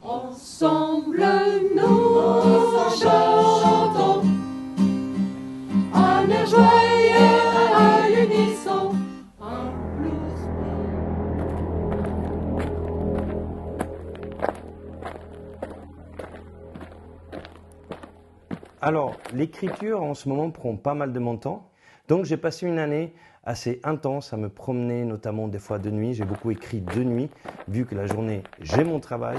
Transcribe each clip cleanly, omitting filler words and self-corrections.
Ensemble nous chantons un air joyeux à l'unisson, un blues. Alors, l'écriture en ce moment prend pas mal de mon temps. Donc j'ai passé une année assez intense à me promener, notamment des fois de nuit. J'ai beaucoup écrit de nuit, vu que la journée j'ai mon travail.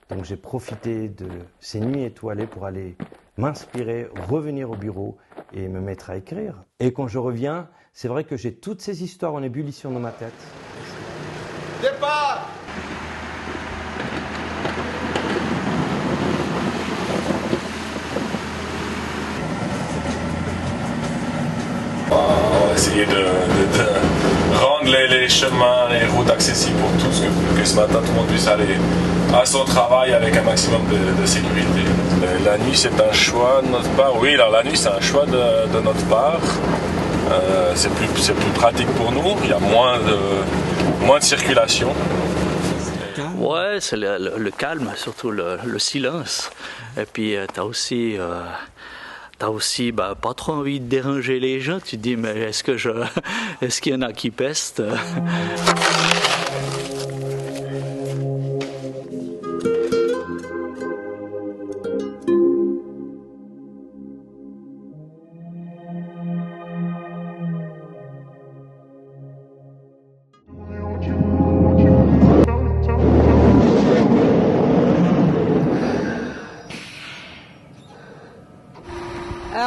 Donc j'ai profité de ces nuits étoilées pour aller m'inspirer, revenir au bureau et me mettre à écrire. Et quand je reviens, c'est vrai que j'ai toutes ces histoires en ébullition dans ma tête. Départ! On va essayer de rendre les chemins, les routes accessibles pour tous, que ce matin tout le monde puisse aller à son travail avec un maximum de sécurité. La nuit c'est un choix de notre part, oui, alors la nuit c'est un choix de notre part. C'est plus pratique pour nous, il y a moins de circulation. Ouais, c'est le calme, surtout le silence. Et puis t'as aussi pas trop envie de déranger les gens. Tu te dis, mais est-ce qu'il y en a qui pestent?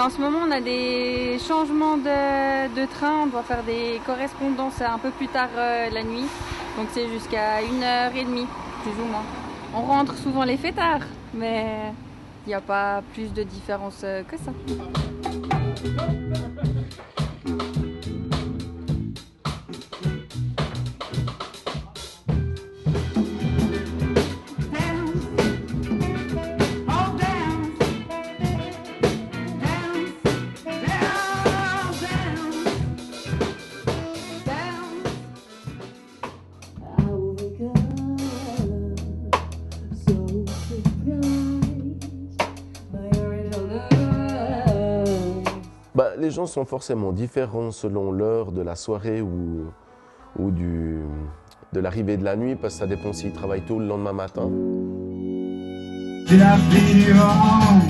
En ce moment, on a des changements de train. On doit faire des correspondances un peu plus tard la nuit. Donc c'est jusqu'à 1h30, plus ou moins. On rentre souvent les fêtards, mais il n'y a pas plus de différence que ça. Les gens sont forcément différents selon l'heure de la soirée ou de l'arrivée de la nuit, parce que ça dépend s'ils travaillent tôt le lendemain matin. C'est la vie du vent.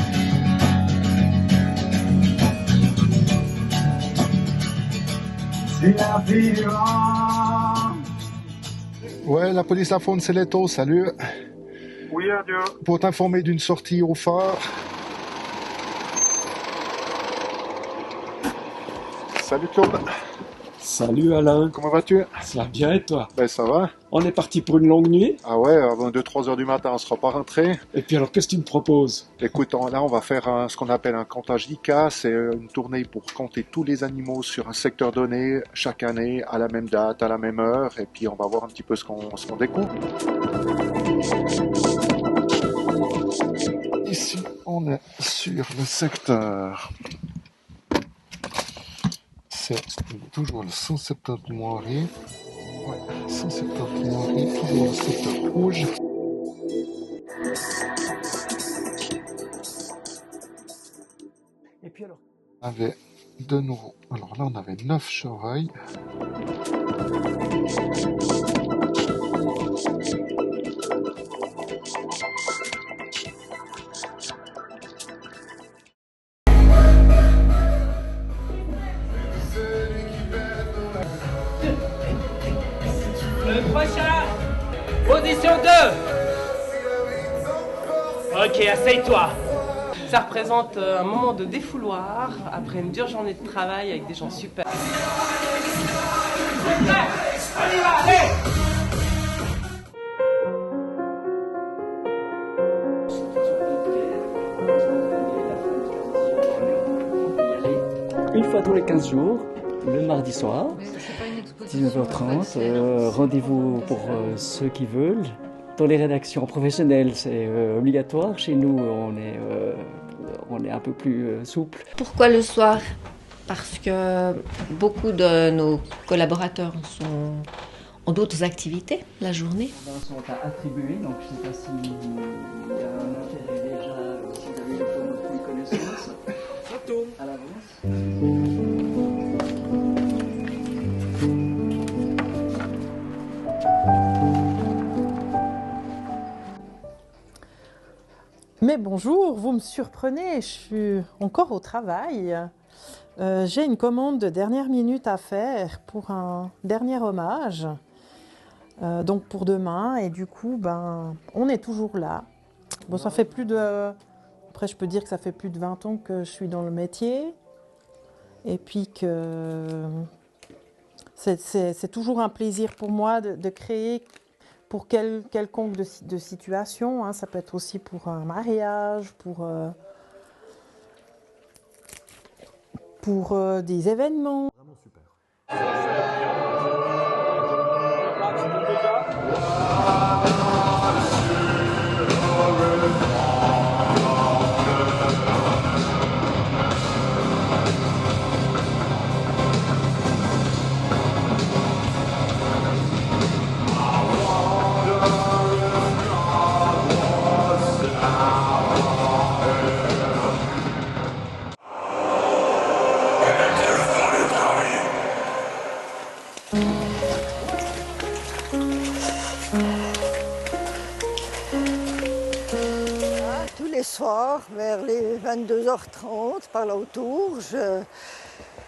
C'est la vie du vent. Ouais, la police La Faune, c'est Leto, salut. Oui, adieu. Pour t'informer d'une sortie au phare. Salut Claude. Salut Alain. Comment vas-tu? Ça va bien et toi? Ben ça va. On est parti pour une longue nuit. Ah ouais, avant 2-3 heures du matin, on sera pas rentré. Et puis alors, qu'est-ce que tu me proposes? Écoute, là on va faire ce qu'on appelle un comptage ICA. C'est une tournée pour compter tous les animaux sur un secteur donné, chaque année, à la même date, à la même heure. Et puis on va voir un petit peu ce qu'on découvre. Ici, on est sur le secteur. C'est toujours le 170 Moiries. Ouais, 170 Moiries, toujours le secteur rouge. Et puis alors? On avait de nouveau. Alors là, on avait 9 chevreuils. Le prochain, position 2. Ok, asseye-toi. Ça représente un moment de défouloir après une dure journée de travail avec des gens super. On y va, allez! Une fois tous les 15 jours, le mardi soir, 19h30, rendez-vous pour ceux qui veulent. Dans les rédactions professionnelles, c'est obligatoire. Chez nous, on est un peu plus souple. Pourquoi le soir? Parce que beaucoup de nos collaborateurs ont d'autres activités la journée. Les sont à attribuer, donc je ne sais pas si Mais bonjour, vous me surprenez, je suis encore au travail. J'ai une commande de dernière minute à faire pour un dernier hommage, donc pour demain, et du coup, on est toujours là. Bon, ça fait plus de... Après, je peux dire que ça fait plus de 20 ans que je suis dans le métier, et puis que c'est toujours un plaisir pour moi de créer pour quelconque de situation, hein. Ça peut être aussi pour un mariage, pour des événements. Vraiment super. Tous les soirs, vers les 22h30, par là autour, je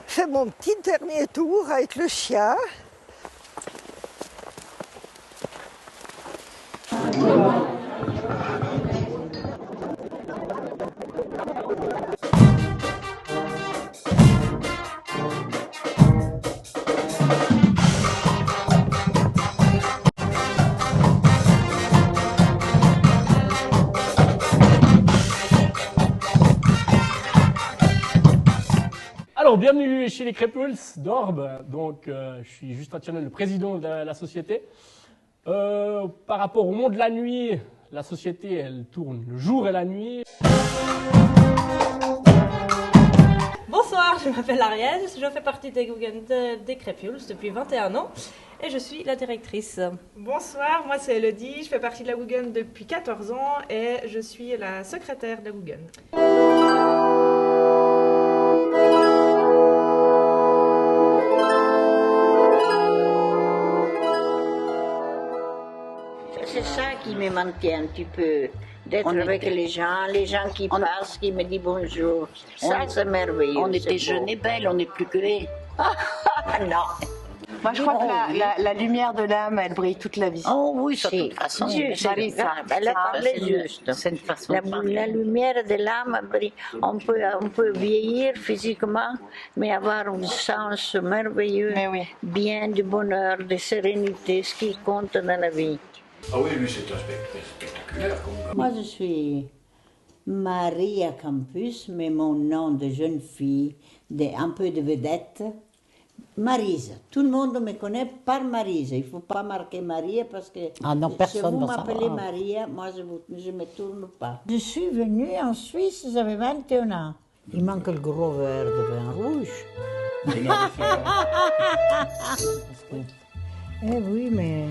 fais mon petit dernier tour avec le chien. Alors, bienvenue chez les Crépules d'Orbe. Donc, je suis Justin Thionel, le président de la société. Par rapport au monde de la nuit, la société, elle tourne le jour et la nuit. Bonsoir, je m'appelle Ariel, je fais partie des Crépules depuis 21 ans et je suis la directrice. Bonsoir, moi c'est Elodie, je fais partie de la Guggen depuis 14 ans et je suis la secrétaire de la Guggen. C'est ça qui me maintient un petit peu, d'être avec les gens qui passent, qui me disent bonjour. Ça, c'est merveilleux. On était jeunes et belles, on n'est plus que les. Non. Moi, je crois que la lumière de l'âme, elle brille toute la vie. Oh oui, c'est de toute façon. Elle a parlé juste. C'est une façon La lumière de l'âme brille. On peut vieillir physiquement, mais avoir un sens merveilleux, bien du bonheur, de sérénité, ce qui compte dans la vie. Ah oui, lui, c'est un spectaculaire. Moi, je suis Maria Campus, mais mon nom de jeune fille, un peu de vedette, Maryse. Tout le monde me connaît par Maryse. Il ne faut pas marquer Maria parce que si vous m'appelez Maria, moi, je ne me tourne pas. Je suis venue en Suisse, j'avais 21 ans. Il manque le gros verre de vin rouge. Eh oui, mais...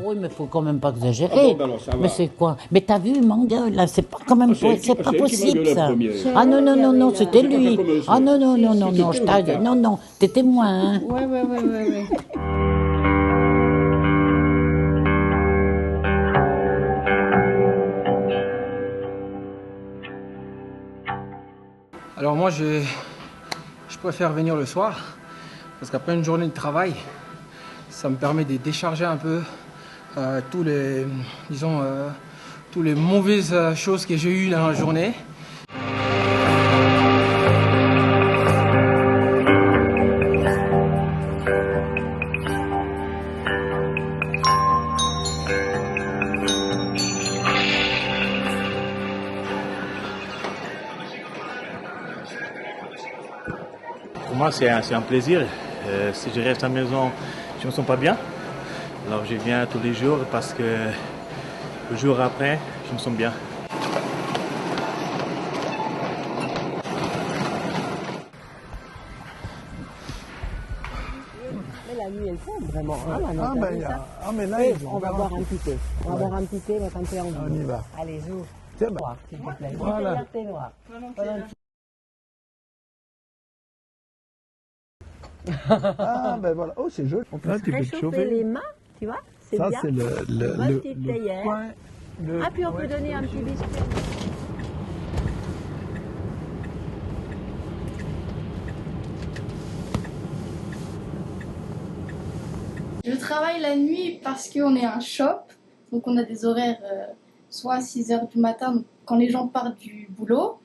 Oui, mais il faut quand même pas exagérer. Mais c'est quoi? Mais t'as vu, mon gars, là, c'est pas quand même c'est pas possible, ça. Ah non, non, non, non, c'était lui. Ah non, non, non, non, non, non, non, t'es témoin, hein. Ouais. Alors moi, je préfère venir le soir, parce qu'après une journée de travail, ça me permet de décharger un peu tous les mauvaises choses que j'ai eues dans la journée. Pour moi, c'est un plaisir. Si je reste à la maison, je ne me sens pas bien. Alors je viens tous les jours parce que le jour après, je me sens bien. Mais la nuit, elle tombe vraiment. Mais là, on va boire un petit thé. On va boire un petit thé, mettre un thé en vie. On y va. Allez, joue. Tiens, Noir, s'il te plaît. Voilà. Un thé noir. Ah ben voilà, oh c'est joli. On peut réchauffer les mains, tu vois, c'est bien. Ça c'est le coin. Ah, puis on peut donner un petit biscuit. travaille la nuit parce qu'on est un shop, donc on a des horaires soit à 6h du matin donc quand les gens partent du boulot,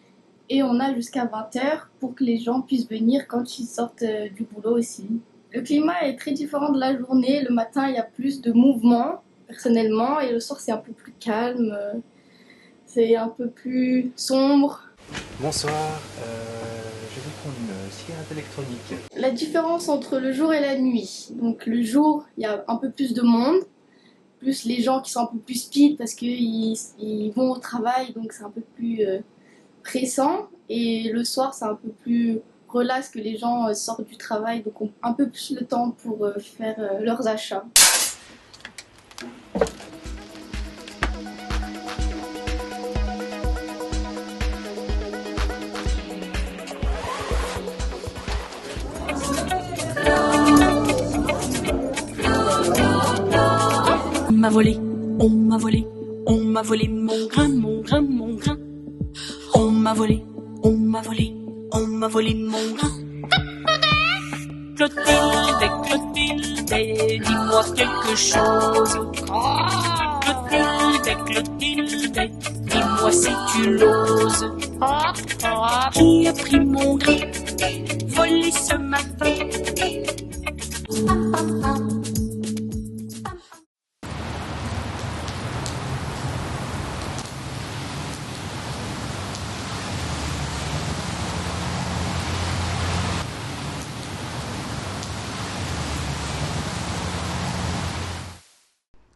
et on a jusqu'à 20h pour que les gens puissent venir quand ils sortent du boulot aussi. Le climat est très différent de la journée. Le matin, il y a plus de mouvement, personnellement, et le soir, c'est un peu plus calme. C'est un peu plus sombre. Bonsoir, je vais prendre une cigarette électronique. La différence entre le jour et la nuit. Donc le jour, il y a un peu plus de monde, plus les gens qui sont un peu plus speed parce qu'ils vont au travail, donc c'est un peu plus pressant. Et le soir, c'est un peu plus relax, que les gens sortent du travail, donc ont un peu plus le temps pour faire leurs achats. On m'a volé, on m'a volé, on m'a volé mon grain, mon grain, mon grain. On m'a volé, on m'a volé, on m'a volé mon grain. Clotilde, Clotilde, dis-moi quelque chose. Clotilde, Clotilde, dis-moi si tu l'oses. Qui a pris mon grain, volé ce matin?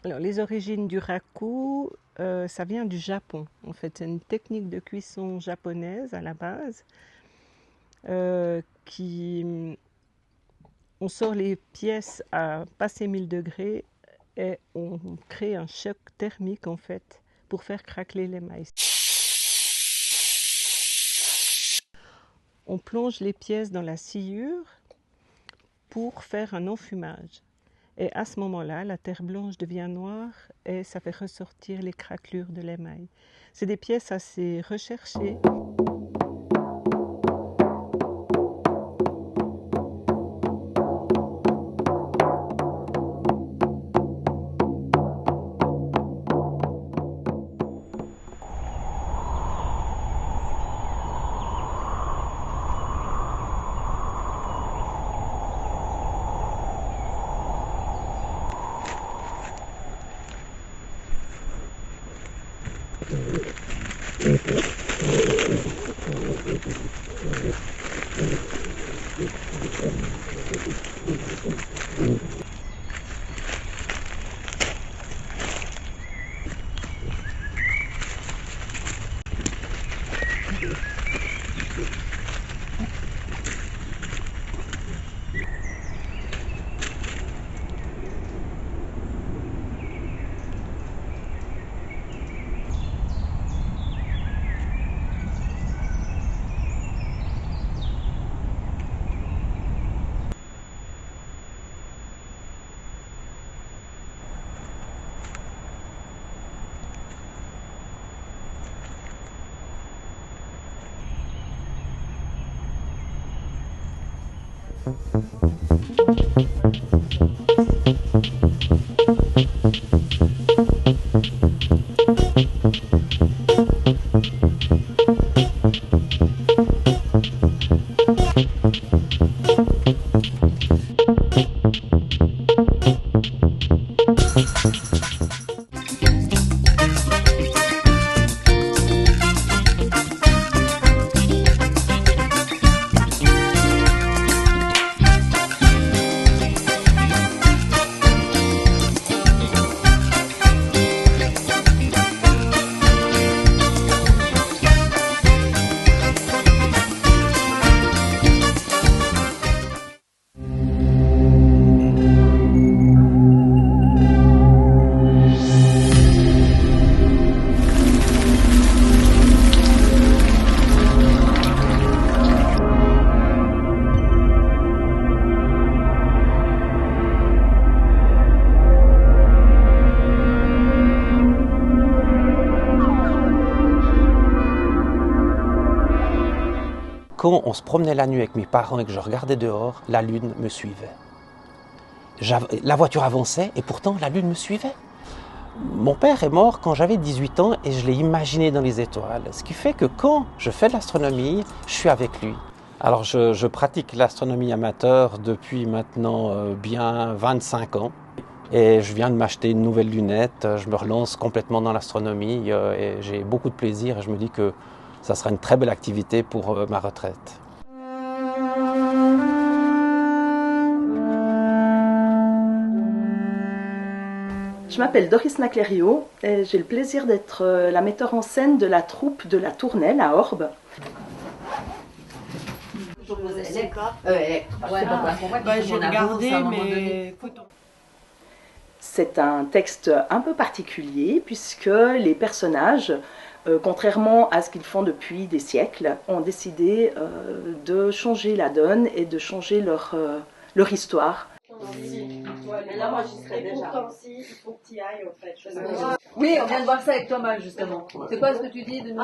Alors, les origines du raku, ça vient du Japon. En fait, c'est une technique de cuisson japonaise à la base. On sort les pièces à passer 1000 degrés et on crée un choc thermique en fait pour faire craqueler l'émail. On plonge les pièces dans la sciure pour faire un enfumage. Et à ce moment-là, la terre blanche devient noire et ça fait ressortir les craquelures de l'émail. C'est des pièces assez recherchées. Quand on se promenait la nuit avec mes parents et que je regardais dehors, la lune me suivait. La voiture avançait et pourtant la lune me suivait. Mon père est mort quand j'avais 18 ans et je l'ai imaginé dans les étoiles. Ce qui fait que quand je fais de l'astronomie, je suis avec lui. Alors je pratique l'astronomie amateur depuis maintenant bien 25 ans. Et je viens de m'acheter une nouvelle lunette, je me relance complètement dans l'astronomie et j'ai beaucoup de plaisir et je me dis que ça sera une très belle activité pour ma retraite. Je m'appelle Doris Maclerio et j'ai le plaisir d'être la metteur en scène de la troupe de la Tournelle à Orbe. J'ai regardé, mais... C'est un texte un peu particulier puisque les personnages, contrairement à ce qu'ils font depuis des siècles, ont décidé de changer la donne et de changer leur histoire. Mais là, moi, j'y serais déjà. Pourtant, si, il faut que tu y ailles, en fait. Oui, on vient de voir ça avec Thomas, justement. C'est quoi ce que tu dis de nous?